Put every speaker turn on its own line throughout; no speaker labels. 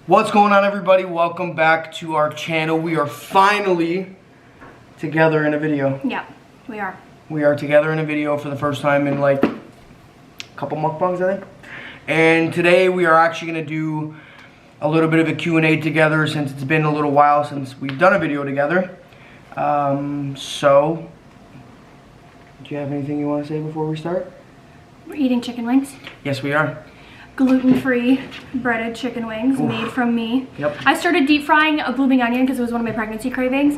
What's going on, everybody? Welcome back to our channel. We are finally together in a video.
Yeah, we are.
We are together in a video for the first time in like a couple mukbangs, I think. And today we are actually going to do a little bit of a Q&A together since it's been a little while since we've done a video together. So, do you have anything you want to say before we start?
We're eating chicken wings.
Yes, we are.
Gluten-free breaded chicken wings made from me.
Yep.
I started deep frying a blooming onion because it was one of my pregnancy cravings.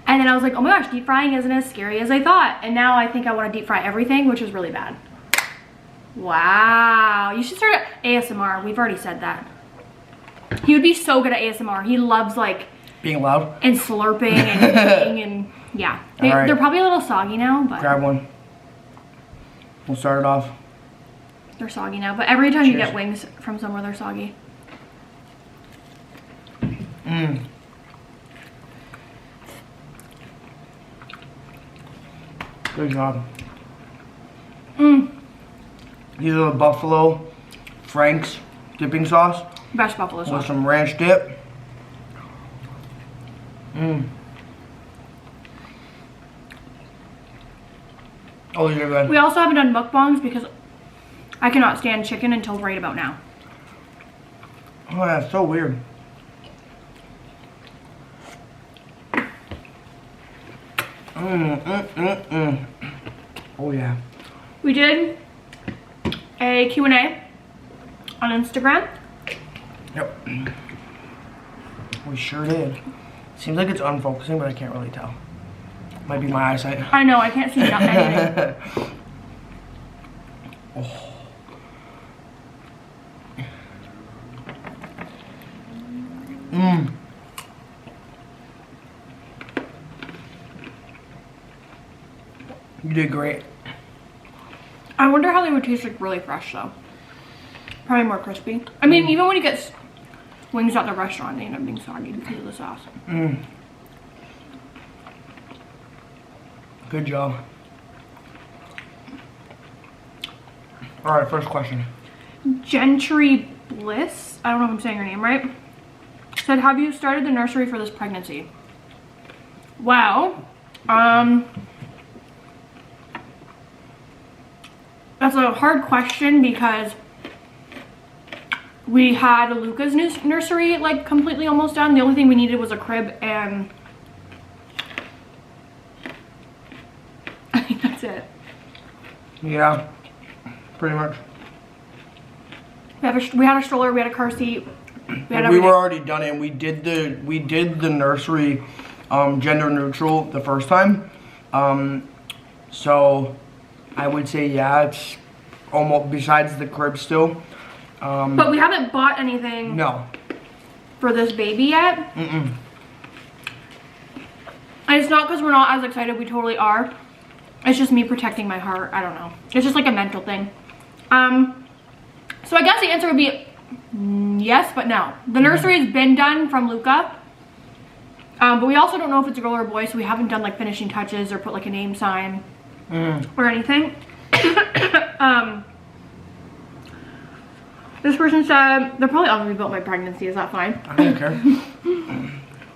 And then I was like, oh my gosh, deep frying isn't as scary as I thought. And now I think I want to deep fry everything, which is really bad. Wow. You should start ASMR. We've already said that. He would be so good at ASMR. He loves like
being loud
and slurping and eating and yeah. They're probably a little soggy now, but
grab one. We'll start it off.
They're soggy now, but every time you get wings from somewhere, they're soggy.
Mmm. Good job.
Mmm.
These are the Buffalo Frank's dipping sauce.
Best buffalo sauce.
With some ranch dip. Mmm. Oh, these are good.
We also haven't done mukbangs because I cannot stand chicken until right about now.
Oh, that's so weird. Oh, yeah.
We did a Q&A on Instagram.
Yep. We sure did. Seems like it's unfocusing, but I can't really tell. Might be my eyesight.
I know, I can't see anything.
Oh. Mmm. You did great.
I wonder how they would taste like really fresh though. Probably more crispy. I mean, even when you get wings at the restaurant, they end up being soggy because of the sauce.
Mmm. Good job. All right, first question.
Gentry Bliss, I don't know if I'm saying her name right, said, have you started the nursery for this pregnancy? Well, that's a hard question because we had Luca's nursery like completely almost done. The only thing we needed was a crib, and I think that's it.
Yeah, pretty much.
We had a stroller, we had a car seat.
We were already done it. We did the nursery gender neutral the first time. So I would say yeah, it's almost besides the crib still.
But we haven't bought anything.
No.
For this baby yet.
Mm-mm.
And it's not because we're not as excited. We totally are. It's just me protecting my heart. I don't know. It's just like a mental thing. So I guess the answer would be yes, but no. The nursery has been done from Luca. But we also don't know if it's a girl or a boy, so we haven't done like finishing touches or put like a name sign or anything. This person said they're probably all gonna rebuild my pregnancy. Is that fine?
I don't care.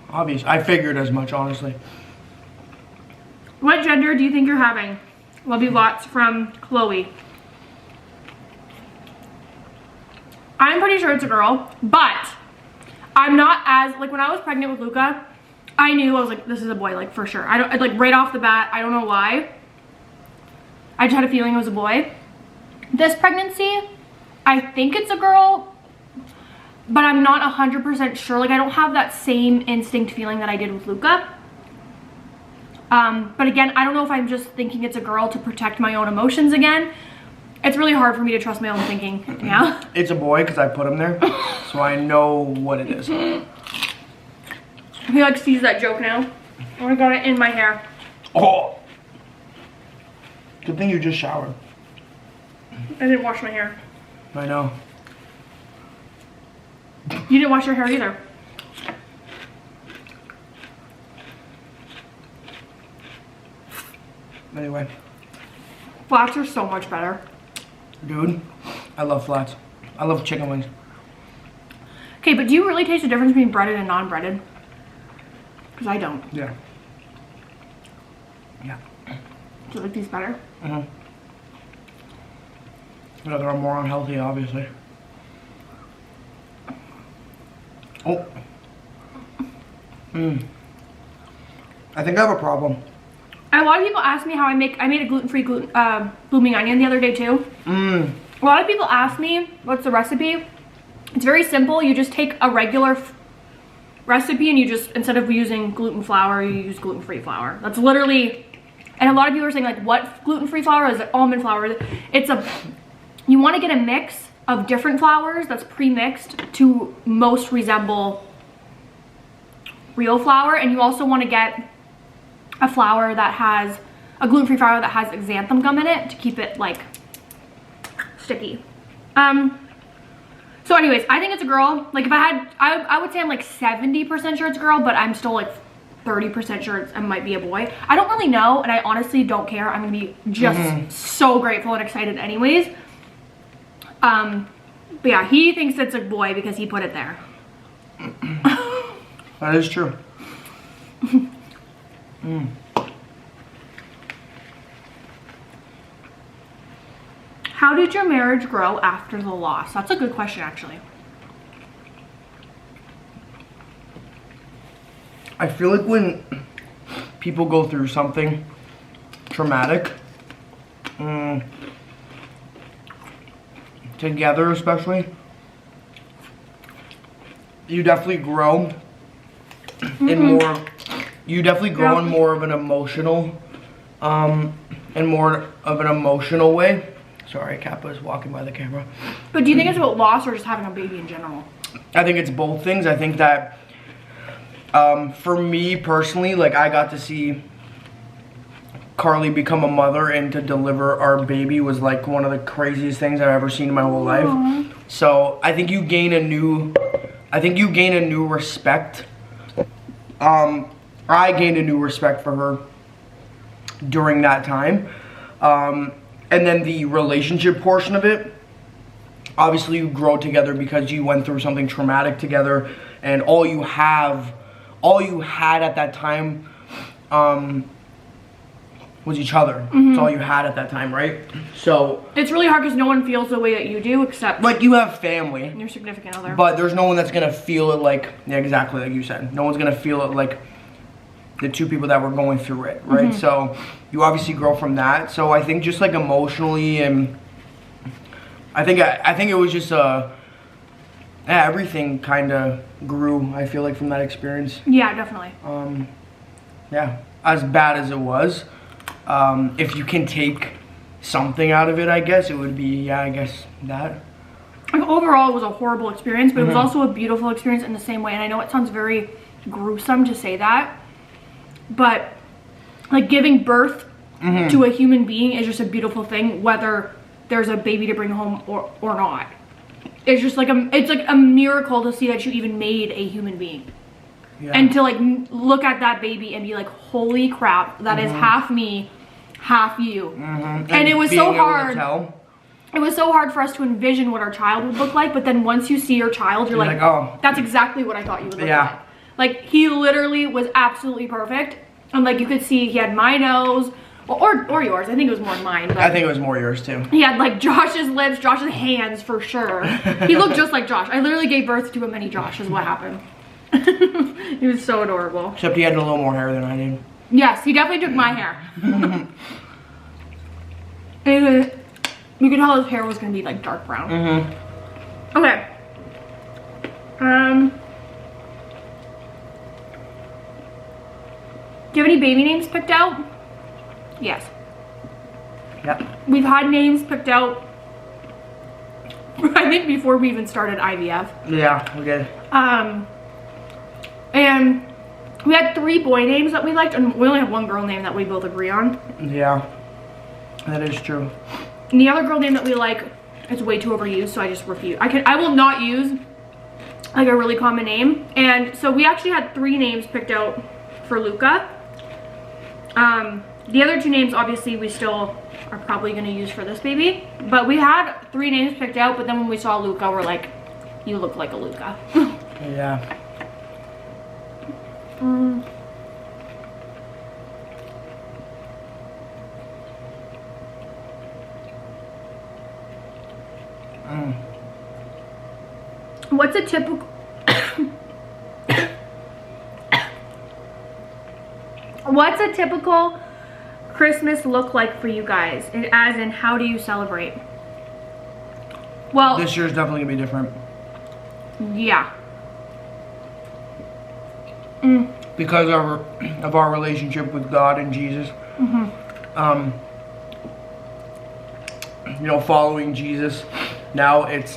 Obvious. I figured as much, honestly.
What gender do you think you're having? Love you lots, from Chloe. I'm pretty sure it's a girl, but I'm not as, like when I was pregnant with Luca, I knew, I was like, this is a boy, like for sure. I don't, like right off the bat, I don't know why. I just had a feeling it was a boy. This pregnancy, I think it's a girl, but I'm not 100% sure. Like I don't have that same instinct feeling that I did with Luca. But again, I don't know if I'm just thinking it's a girl to protect my own emotions again. It's really hard for me to trust my own thinking. Yeah.
It's a boy because I put him there, so I know what it is.
He like sees that joke now. Oh, I got it in my hair.
Oh. Good thing you just showered.
I didn't wash my hair.
I know.
You didn't wash your hair either.
Anyway.
Flats are so much better.
Dude, I love flats. I love chicken wings.
Okay, but do you really taste the difference between breaded and non-breaded? Because I don't.
Yeah. Yeah.
Do you like these better?
Mm-hmm. Yeah, they're more unhealthy, obviously. Oh. I think I have a problem.
A lot of people ask me how I made a gluten-free blooming onion the other day too. A lot of people ask me what's the recipe. It's very simple. You just take a regular recipe and you just, instead of using gluten flour, you use gluten-free flour. That's literally, and a lot of people are saying like, what gluten-free flour? Is it almond flour? You want to get a mix of different flours that's pre-mixed to most resemble real flour, and you also want to get a flour that has a gluten-free flour that has xanthan gum in it to keep it like sticky. So anyways, I think it's a girl. Like if I would say I'm like 70% sure it's a girl, but I'm still like 30% sure it might be a boy. I don't really know, and I honestly don't care. I'm gonna be just so grateful and excited anyways. But yeah, he thinks it's a boy because he put it there.
That is true.
How did your marriage grow after the loss? That's a good question, actually.
I feel like when people go through something traumatic, together especially, you definitely grow in more, you definitely grow in more of an emotional, way. Sorry, Kappa's walking by the camera.
But do you think it's about loss or just having a baby in general?
I think it's both things. I think that for me personally, like I got to see Karlee become a mother, and to deliver our baby was like one of the craziest things I've ever seen in my whole life. So I think you gain a new respect. I gained a new respect for her during that time. And then the relationship portion of it, obviously you grow together because you went through something traumatic together, and all you had at that time was each other. It's all you had at that time, right? So
it's really hard because no one feels the way that you do, except
like you have family,
your significant other.
but there's no one that's gonna feel it like, yeah, exactly like you said. No one's gonna feel it like the two people that were going through it, right? So you obviously grow from that. So I think just like emotionally, and I think it was just everything kind of grew, I feel like, from that experience.
Yeah, definitely.
Yeah, as bad as it was, if you can take something out of it, I guess it would be, yeah, I guess that.
Like, overall, it was a horrible experience, but it was also a beautiful experience in the same way. And I know it sounds very gruesome to say that, but like giving birth to a human being is just a beautiful thing, whether there's a baby to bring home or not. It's just like it's like a miracle to see that you even made a human being. Yeah. And to like look at that baby and be like, holy crap, that is half me, half you. And it was so hard. It was so hard for us to envision what our child would look like, but then once you see your child, you're like, oh, that's exactly what I thought you would look like. Like, he literally was absolutely perfect. And like, you could see he had my nose, or yours. I think it was more mine. But
I think it was more yours too.
He had like Josh's lips, Josh's hands for sure. He looked just like Josh. I literally gave birth to a mini Josh is what happened. He was so adorable.
Except he had a little more hair than I did.
Yes, he definitely took my hair. And you could tell his hair was gonna be like dark brown. Okay. Do you have any baby names picked out? Yes.
Yep.
We've had names picked out, I think, before we even started IVF.
Yeah, we did.
And we had 3 boy names that we liked, and we only have 1 girl name that we both agree on.
Yeah, that is true.
And the other girl name that we like is way too overused, so I just refuse. I will not use like a really common name. And so we actually had 3 names picked out for Luca. The other 2 names, obviously, we still are probably going to use for this baby. But we had 3 names picked out, but then when we saw Luca, we're like, you look like a Luca.
Yeah.
What's a typical What's a typical Christmas look like for you guys? As in, how do you celebrate? Well,
This year's definitely gonna be different.
yeah.
Because of our relationship with God and Jesus. You know, following Jesus. Now it's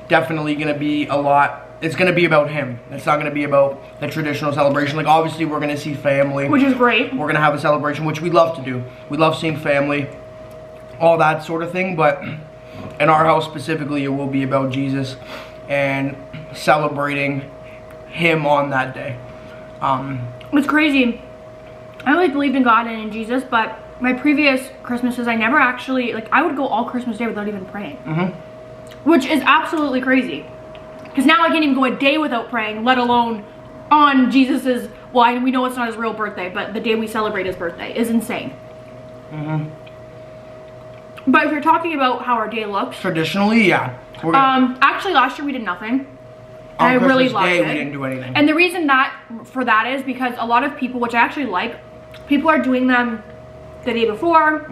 definitely gonna be a lot. It's gonna be about him. It's not gonna be about the traditional celebration. Like, obviously we're gonna see family,
Which is great.
we're gonna have a celebration, which we love to do. We love seeing family, all that sort of thing. But in our house specifically, it will be about Jesus and celebrating him on that day.
It's crazy. I always believed in God and in Jesus, but my previous Christmases, I never actually, like, I would go all Christmas Day without even praying. Which is absolutely crazy. Because now I can't even go a day without praying, let alone on Jesus's, well, we know it's not his real birthday, but the day we celebrate his birthday is insane. But if you're talking about how our day looks,
Traditionally, yeah. We're gonna,
actually last year we did nothing.
on
I really
Christmas
loved
Day,
it.
we didn't do anything.
And the reason for that is because a lot of people, which I actually like, people are doing them the day before,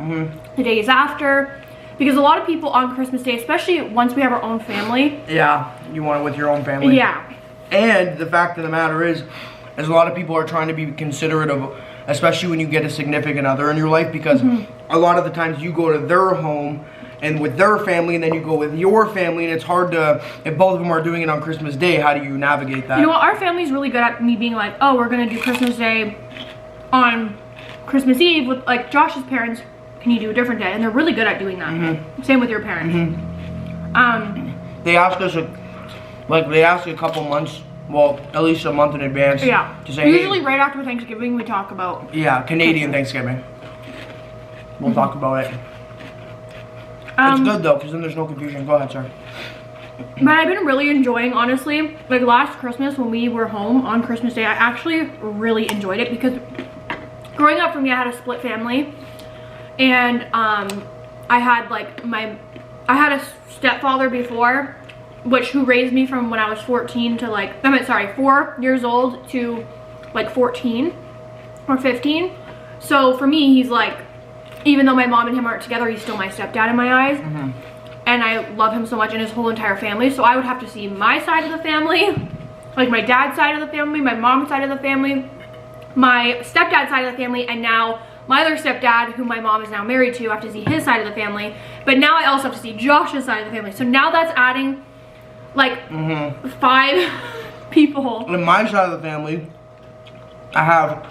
the days after. Because a lot of people on Christmas Day, especially once we have our own family.
Yeah, you want it with your own family.
Yeah.
And the fact of the matter is a lot of people are trying to be considerate of, especially when you get a significant other in your life, because a lot of the times you go to their home and with their family, and then you go with your family, and it's hard to, if both of them are doing it on Christmas Day, how do you navigate that?
You know what, our family's really good at me being like, oh, we're gonna do Christmas Day on Christmas Eve with, like, Josh's parents. Can you do a different day? And they're really good at doing that. Same with your parents.
They ask us, they ask a couple months, well, at least a month in advance.
Yeah.
To say,
Usually
hey,
right after Thanksgiving we talk about.
yeah, Canadian Thanksgiving. We'll talk about it. It's good though, because then there's no confusion. Go ahead, sir.
But I've been really enjoying, honestly, like last Christmas when we were home on Christmas Day, I actually really enjoyed it because growing up for me, I had a split family. And I had a stepfather before, who raised me from when I was 14 to 4 years old to like 14 or 15. So for me, he's like, even though my mom and him aren't together, he's still my stepdad in my eyes. And I love him so much, and his whole entire family. So I would have to see my side of the family, like my dad's side of the family, my mom's side of the family, my stepdad's side of the family, and now my other stepdad, who my mom is now married to, I have to see his side of the family. But now I also have to see Josh's side of the family. So now that's adding like 5 people.
On my side of the family, I have,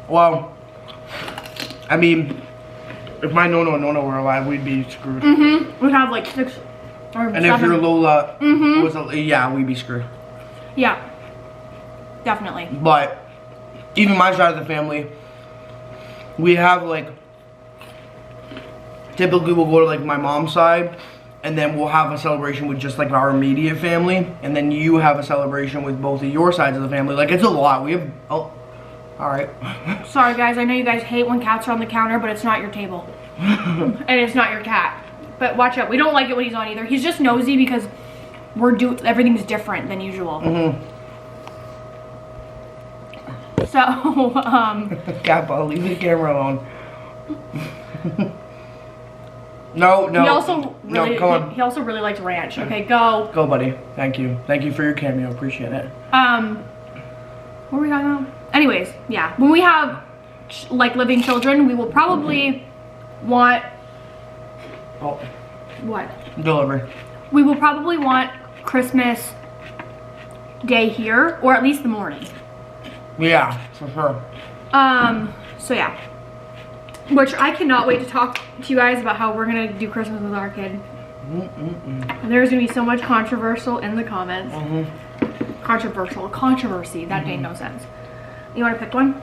well, I mean, if my Nono and Nona were alive, we'd be screwed.
We'd have like 6 or 7.
And if your Lola was, yeah, we'd be screwed.
Yeah, definitely.
But even my side of the family, we have like, typically we'll go to like my mom's side, and then we'll have a celebration with just like our immediate family, and then you have a celebration with both of your sides of the family. Like, it's a lot. We have, oh, all right.
Sorry guys, I know you guys hate when cats are on the counter, but it's not your table. And it's not your cat. But watch out, we don't like it when he's on either. He's just nosy because everything's different than usual. So,
Kappa, leave the camera alone. No.
He also really,
come on.
he also really likes ranch. Okay, go.
Go, buddy. Thank you. Thank you for your cameo. Appreciate it.
Where were we talking about? Anyways, yeah. When we have like living children, we will probably want.
Oh,
What?
delivery.
We will probably want Christmas Day here, or at least the morning.
Yeah, for sure.
So yeah. Which I cannot wait to talk to you guys about how we're gonna do Christmas with our kid. There's gonna be so much controversial in the comments. Controversy. That made no sense. You wanna pick one?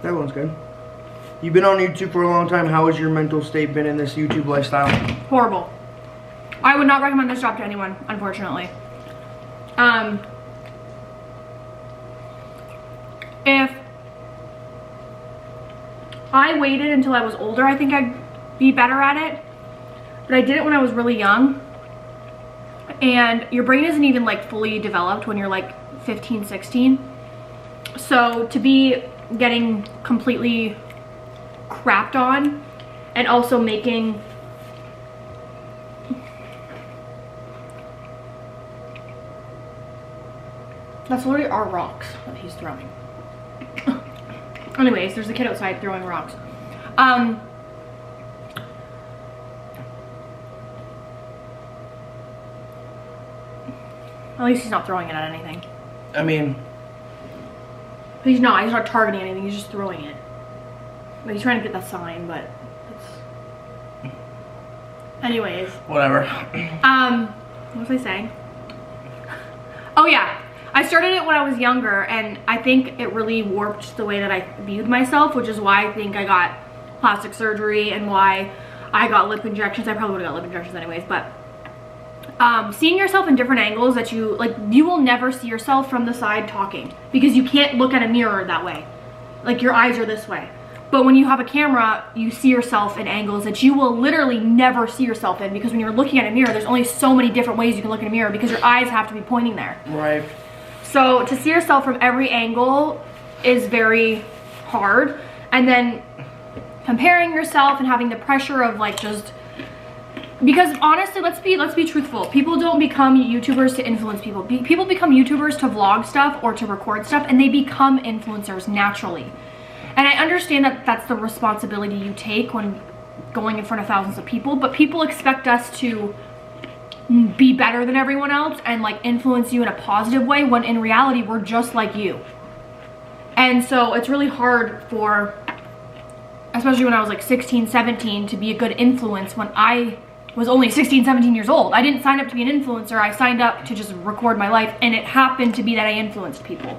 That one's good. You've been on YouTube for a long time. How has your mental state been in this YouTube lifestyle?
Horrible. I would not recommend this job to anyone, unfortunately. If I waited until I was older, I think I'd be better at it. But I did it when I was really young. And your brain isn't even like fully developed when you're like 15, 16. So to be getting completely crapped on and also making that's literally our rocks that he's throwing. Anyways, there's a kid outside throwing rocks. At least he's not throwing it at anything.
I mean,
he's not targeting anything, he's just throwing it. But he's trying to get that sign, but it's... Anyways.
Whatever.
What was I saying? Oh yeah, I started it when I was younger, and I think it really warped the way that I viewed myself, which is why I think I got plastic surgery and why I got lip injections. I probably would have got lip injections anyways, but seeing yourself in different angles that you will never see yourself from the side talking, because you can't look at a mirror that way. Like, your eyes are this way. But when you have a camera, you see yourself in angles that you will literally never see yourself in, because when you're looking at a mirror, there's only so many different ways you can look in a mirror because your eyes have to be pointing there.
Right.
So to see yourself from every angle is very hard. And then comparing yourself and having the pressure of like just... Because honestly, let's be truthful. People don't become YouTubers to influence people. People become YouTubers to vlog stuff or to record stuff, and they become influencers naturally. And I understand that that's the responsibility you take when going in front of thousands of people, but people expect us to be better than everyone else and like influence you in a positive way, when in reality, we're just like you. And so it's really hard for, especially when I was like 16, 17, to be a good influence when I was only 16, 17 years old. I didn't sign up to be an influencer. I signed up to just record my life, and it happened to be that I influenced people.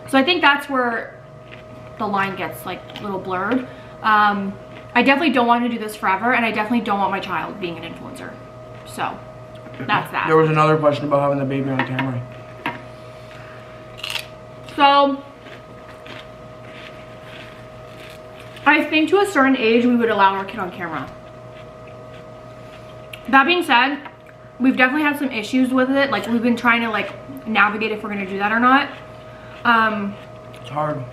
So I think that's where the line gets like a little blurred. I definitely don't want to do this forever, and I definitely don't want my child being an influencer. So that's that.
There was another question about having the baby on camera.
So I think to a certain age we would allow our kid on camera. That being said, we've definitely had some issues with it. Like, we've been trying to like navigate if we're gonna do that or not.
It's hard.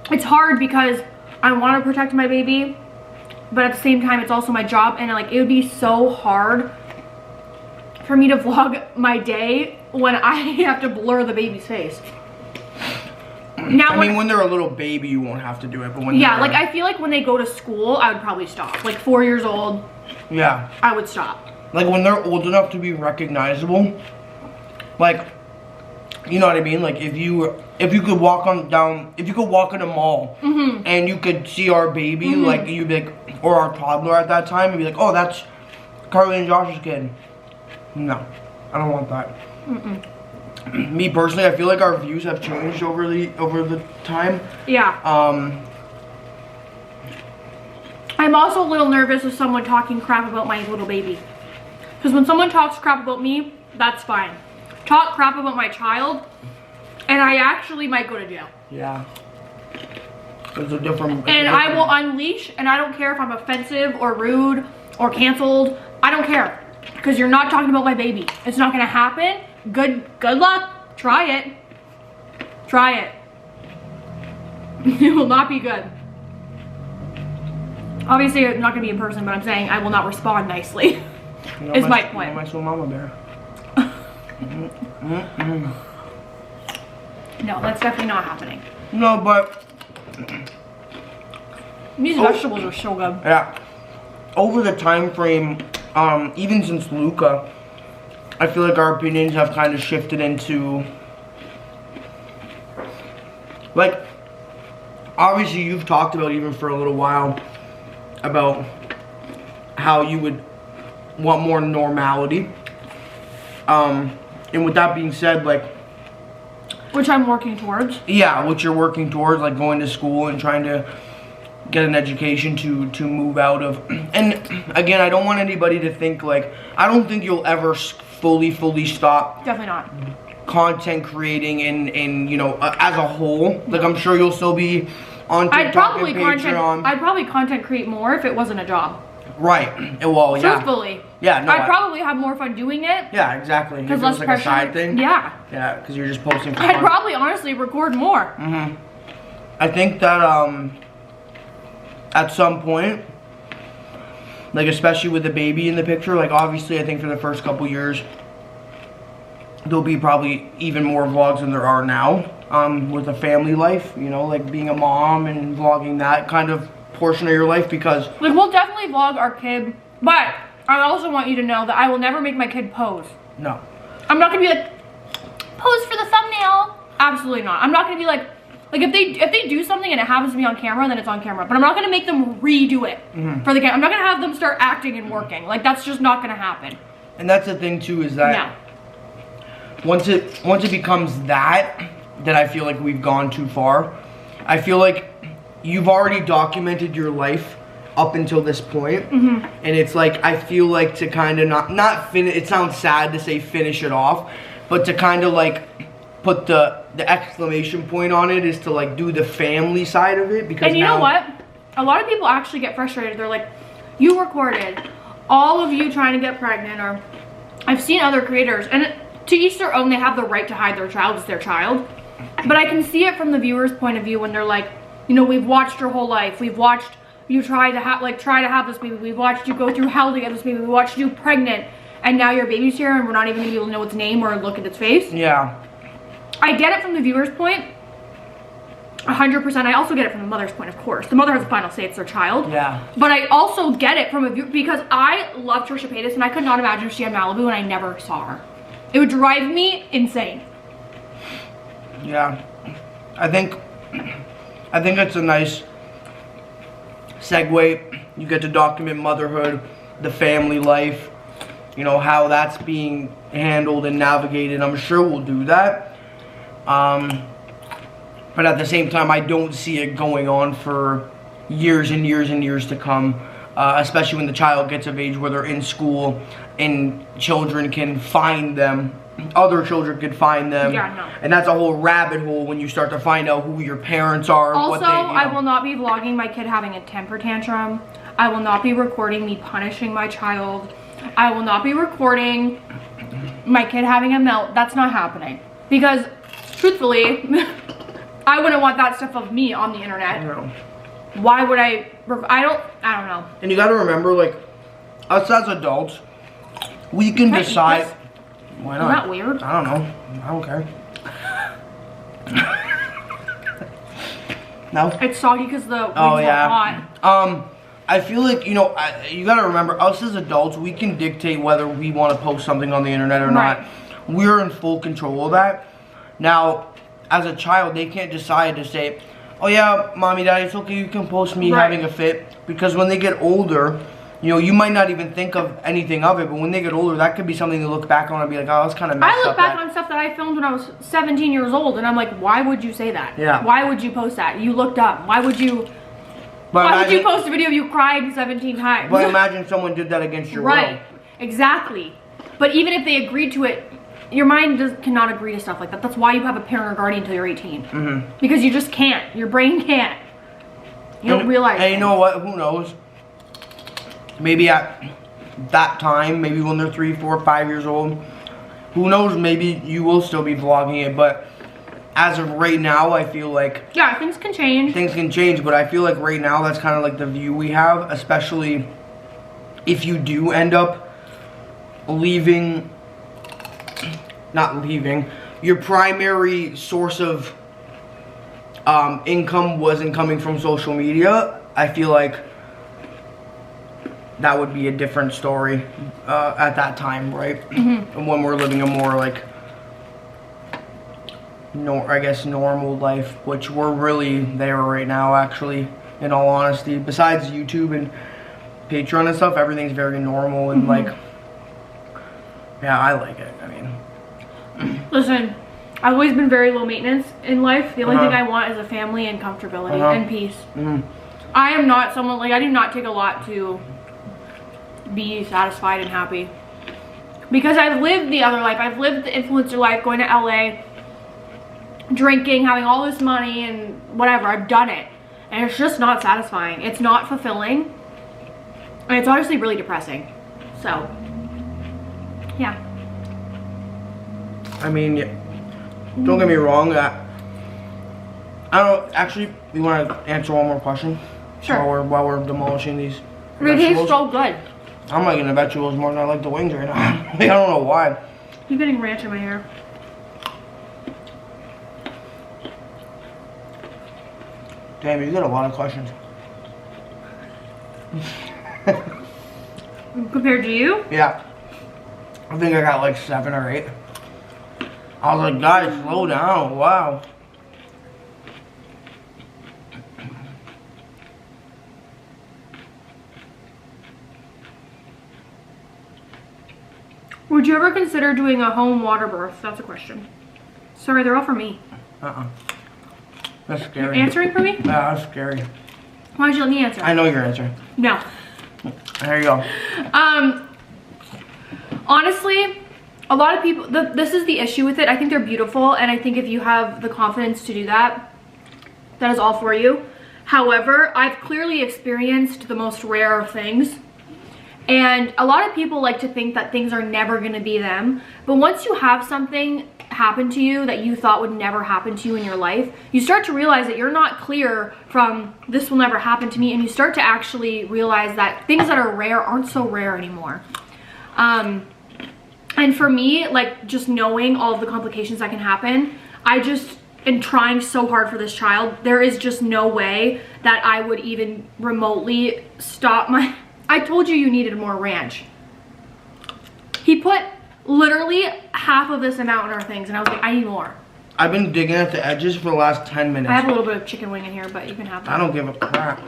It's hard because I want to protect my baby, but at the same time, it's also my job, and like it would be so hard for me to vlog my day when I have to blur the baby's face. Now,
I mean, when they're a little baby, you won't have to do it, but when
yeah, like I feel like when they go to school, I would probably stop. Like 4 years old,
yeah,
I would stop.
Like when they're old enough to be recognizable, like, you know what I mean? Like if you could walk on down, if you could walk in a mall and you could see our baby, like you'd be like, or our toddler at that time, you'd be like, oh, that's Karlee and Josh's kid. No, I don't want that. Me personally, I feel like our views have changed over the time.
Yeah. I'm also a little nervous of someone talking crap about my little baby. Because when someone talks crap about me, that's fine. Talk crap about my child, and I actually might go to jail.
Yeah. There's a different...
And I will unleash, and I don't care if I'm offensive or rude or canceled. I don't care. Because you're not talking about my baby. It's not going to happen. Good luck. Try it. Try it. It will not be good. Obviously, I'm not going to be in person, but I'm saying I will not respond nicely. Is my point.
My sweet mama bear.
No, that's definitely not happening.
No, but...
These vegetables are so good.
Yeah. Over the time frame, even since Luca, I feel like our opinions have kind of shifted into... Like, obviously you've talked about, even for a little while, about how you would want more normality. And with that being said, like,
Which I'm working towards.
Yeah, which you're working towards, like going to school and trying to get an education to move out of. And again, I don't want anybody to think like, I don't think you'll ever fully stop.
Definitely not.
Content creating in you know, as a whole. Like, I'm sure you'll still be on TikTok and Patreon.
I'd probably content create more if it wasn't a job.
Right. Well, yeah.
Truthfully.
Yeah, no.
I'd probably have more fun doing it.
Yeah, exactly.
Because
less
less
like
pressure.
a side thing.
Yeah.
Yeah, because you're just posting for
I'd
fun.
probably honestly record more.
Mm-hmm. I think that at some point, like especially with the baby in the picture, like obviously I think for the first couple years there'll be probably even more vlogs than there are now, with a family life, you know, like being a mom and vlogging that kind of portion of your life, because
like we'll definitely vlog our kid, but I also want you to know that I will never make my kid pose.
no.
I'm not gonna be like, pose for the thumbnail. Absolutely not. I'm not gonna be like if they do something and it happens to be on camera, then it's on camera. But I'm not gonna make them redo it for the camera. I'm not gonna have them start acting and working. Like, that's just not gonna happen.
And that's the thing too, is that
Yeah.
once it becomes that I feel like we've gone too far. I feel like you've already documented your life up until this point, and it's like, I feel like to kind of not finish, it sounds sad to say finish it off, but to kind of like put the exclamation point on it is to like do the family side of it, because
and you know what? A lot of people actually get frustrated. They're like, you recorded all of you trying to get pregnant, or I've seen other creators, and to each their own, they have the right to hide their child. It's their child. But I can see it from the viewer's point of view when they're like, you know, we've watched your whole life. We've watched you try to have this baby. We've watched you go through hell to get this baby. We watched you pregnant, and now your baby's here, and we're not even gonna be able to know its name or look at its face.
Yeah.
I get it from the viewer's point, 100%. I also get it from the mother's point, of course. The mother has the final say, it's their child.
Yeah.
But I also get it from a viewer, because I love Trisha Paytas, and I could not imagine if she had Malibu and I never saw her. It would drive me insane.
Yeah. I think it's a nice segue. You get to document motherhood, the family life, you know, how that's being handled and navigated. I'm sure we'll do that. But at the same time, I don't see it going on for years and years and years to come, especially when the child gets of age where they're in school and children can find them. Other children could find them.
Yeah, no.
And that's a whole rabbit hole when you start to find out who your parents are.
Also,
what they, you know.
I will not be vlogging my kid having a temper tantrum. I will not be recording me punishing my child. I will not be recording my kid having a melt. That's not happening. Because, truthfully, I wouldn't want that stuff of me on the internet.
No.
Why would I don't know.
And you gotta remember, like, us as adults, we can decide. Why not?
Isn't that weird?
I don't know. I don't care. No?
It's soggy because the wings are hot.
I feel like, you know, you gotta remember, us as adults, we can dictate whether we want to post something on the internet or
Right.
not. We're in full control of that. Now, as a child, they can't decide to say, oh yeah, mommy, daddy, it's okay, you can post me
Right.
having a fit. Because when they get older, you know, you might not even think of anything of it, but when they get older, that could be something to look back on and be like, oh, that's kind of messed up.
I look back on stuff that I filmed when I was 17 years old, and I'm like, why would you say that?
Yeah.
Why would you post that? You looked up. Why would you post a video of you crying 17 times?
But imagine someone did that against your
Right.
will.
Exactly. But even if they agreed to it, your mind cannot agree to stuff like that. That's why you have a parent or guardian until you're 18. Because you just can't. Your brain can't. You don't realize.
And you know what? Who knows? Maybe at that time, maybe when they're 3, 4, 5 years old, who knows? Maybe you will still be vlogging it. But as of right now, I feel like
Yeah, things can change.
things can change. But I feel like right now, that's kind of like the view we have, especially if you do end up not leaving, your primary source of income wasn't coming from social media. I feel like that would be a different story at that time, right? And when we're living a more like, I guess, normal life, which we're really there right now, actually, in all honesty. Besides YouTube and Patreon and stuff, everything's very normal and like, yeah, I like it. I mean,
Listen, I've always been very low maintenance in life. The only thing I want is a family and comfortability and peace. I am not someone, like, I do not take a lot to be satisfied and happy. Because I've lived the other life. I've lived the influencer life, going to LA, drinking, having all this money and whatever. I've done it. And it's just not satisfying. It's not fulfilling. And it's honestly really depressing. So, yeah.
I mean, don't get me wrong. I don't actually. You want to answer one more question?
Sure.
While we're demolishing these.
It tastes so good.
I'm liking the vegetables more than I like the wings right now. I don't know why.
You're getting ranch in my hair.
Damn, you got a lot of questions.
Compared to you?
Yeah. I think I got like 7 or 8. I was like, guys, slow down. Wow.
Would you ever consider doing a home water birth? That's a question. Sorry, they're all for me.
That's scary.
You're answering for me?
Yeah, that's scary.
Why don't you let me answer?
I know your answer.
No.
There you go.
Honestly, a lot of people, this is the issue with it. I think they're beautiful, and I think if you have the confidence to do that, that is all for you. However, I've clearly experienced the most rare of things. And a lot of people like to think that things are never going to be them. But once you have something happen to you that you thought would never happen to you in your life, you start to realize that you're not clear from this will never happen to me, and you start to actually realize that things that are rare aren't so rare anymore. And for me, like, just knowing all of the complications that can happen, I just am trying so hard for this child. There is just no way that I would even remotely stop my... I told you needed more ranch. He put literally half of this amount in our things, and I was like, I need more.
I've been digging at the edges for the last 10 minutes.
I have a little bit of chicken wing in here, but you can have that.
I don't give a crap.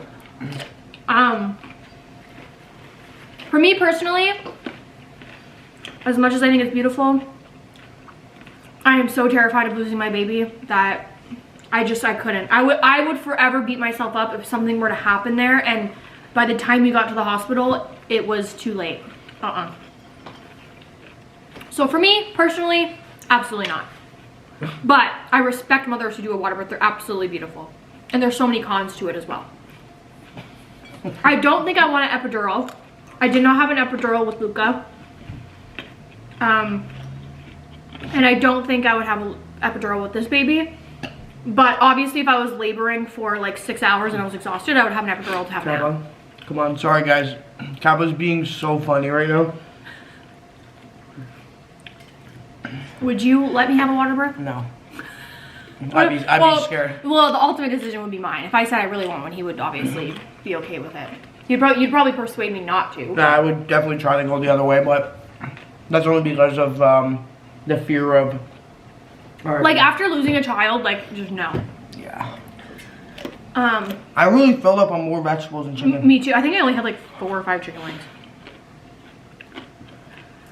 For me personally, as much as I think it's beautiful, I am so terrified of losing my baby that I couldn't. I would forever beat myself up if something were to happen there, and by the time we got to the hospital, it was too late. So for me, personally, absolutely not. But I respect mothers who do a water birth. They're absolutely beautiful. And there's so many cons to it as well. I don't think I want an epidural. I did not have an epidural with Luca. And I don't think I would have an epidural with this baby. But obviously, if I was laboring for like 6 hours and I was exhausted, I would have an epidural to have now.
Come on, sorry guys. Kappa's being so funny right now.
Would you let me have a water birth?
No. I'd be scared.
Well, the ultimate decision would be mine. If I said I really want one, he would obviously be okay with it. You'd probably persuade me not to.
Nah, I would definitely try to go the other way, but that's only because of the fear of...
Like, after losing a child, like, just no.
Yeah. I really filled up on more vegetables and chicken.
Me too. I think I only had like 4 or 5 chicken wings.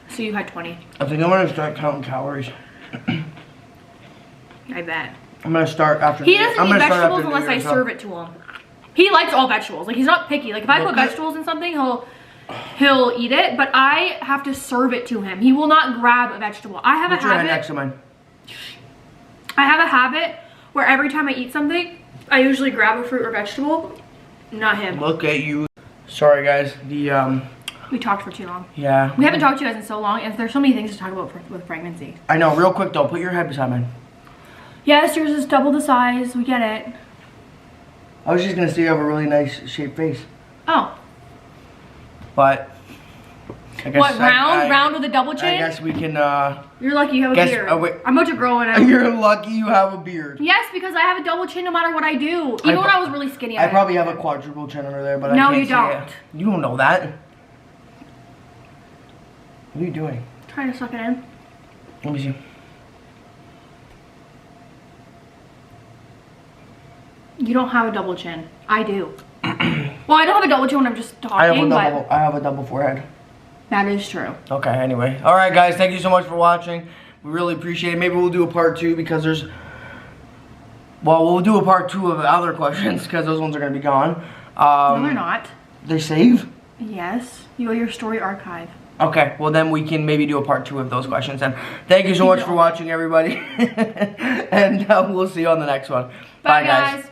So you had 20.
I think I'm gonna start counting calories.
I bet.
I'm gonna start after.
He doesn't eat vegetables unless I serve it to him. He likes all vegetables. Like, he's not picky. Like, if I put vegetables in something, he'll eat it. But I have to serve it to him. He will not grab a vegetable. I have a habit.
Next to mine.
I have a habit where every time I eat something, I usually grab a fruit or vegetable. Not him.
Look at you. Sorry guys,
we talked for too long.
Yeah.
We haven't talked to you guys in so long, and there's so many things to talk about with pregnancy.
I know, real quick though, put your head beside mine.
Yes, yours is double the size, we get it.
I was just gonna say you have a really nice shaped face.
Oh.
But I guess
what, round with a double chin?
I guess we can
You're lucky you have a beard.
Wait.
I'm about to grow it.
You're lucky you have a beard.
Yes, because I have a double chin no matter what I do. Even when I was really skinny.
I probably have a quadruple chin under there, but
no,
I can't
you don't.
It. You don't know that. What are you doing?
Trying to suck it in.
Let me see.
You don't have a double chin. I do. Well, I don't have a double chin when I'm just talking. I
have a double forehead.
That is true.
Okay, anyway. Alright guys, thank you so much for watching. We really appreciate it. Maybe we'll do a part 2 because there's... Well, we'll do a part 2 of other questions because those ones are going to be gone.
No, they're not.
They save?
Yes. You have your story archive.
Okay, well then we can maybe do a part 2 of those questions. And thank you so much for watching, everybody. And we'll see you on the next one.
Bye guys.